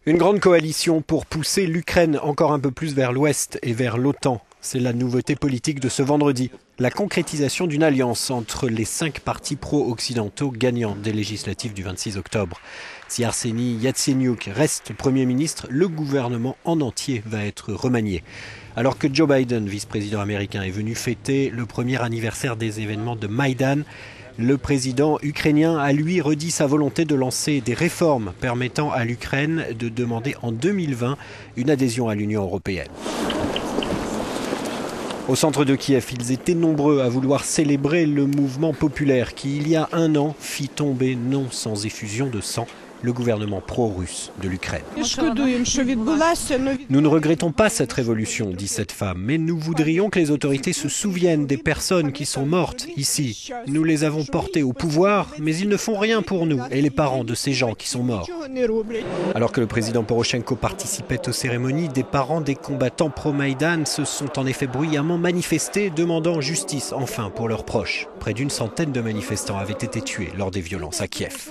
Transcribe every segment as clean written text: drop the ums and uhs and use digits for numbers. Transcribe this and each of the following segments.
Une grande coalition pour pousser l'Ukraine encore un peu plus vers l'ouest et vers l'OTAN. C'est la nouveauté politique de ce vendredi. La concrétisation d'une alliance entre les 5 partis pro-occidentaux gagnants des législatives du 26 octobre. Si Arseniy Yatsenyuk reste Premier ministre, le gouvernement en entier va être remanié. Alors que Joe Biden, vice-président américain, est venu fêter le premier anniversaire des événements de Maïdan, le président ukrainien a lui redit sa volonté de lancer des réformes permettant à l'Ukraine de demander en 2020 une adhésion à l'Union européenne. Au centre de Kiev, ils étaient nombreux à vouloir célébrer le mouvement populaire qui, il y a un an, fit tomber, non sans effusion de sang, le gouvernement pro-russe de l'Ukraine. Nous ne regrettons pas cette révolution, dit cette femme, mais nous voudrions que les autorités se souviennent des personnes qui sont mortes ici. Nous les avons portées au pouvoir, mais ils ne font rien pour nous et les parents de ces gens qui sont morts. Alors que le président Porochenko participait aux cérémonies, des parents des combattants pro-Maïdan se sont en effet bruyamment manifestés, demandant justice enfin pour leurs proches. Près d'une centaine de manifestants avaient été tués lors des violences à Kiev.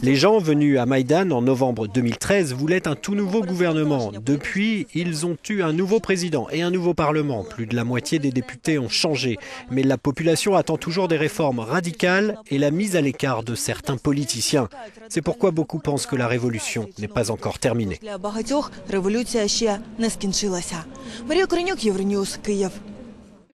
Les gens venus à Maïdan en novembre 2013 voulaient un tout nouveau gouvernement. Depuis, ils ont eu un nouveau président et un nouveau parlement. Plus de la moitié des députés ont changé. Mais la population attend toujours des réformes radicales et la mise à l'écart de certains politiciens. C'est pourquoi beaucoup pensent que la révolution n'est pas encore terminée.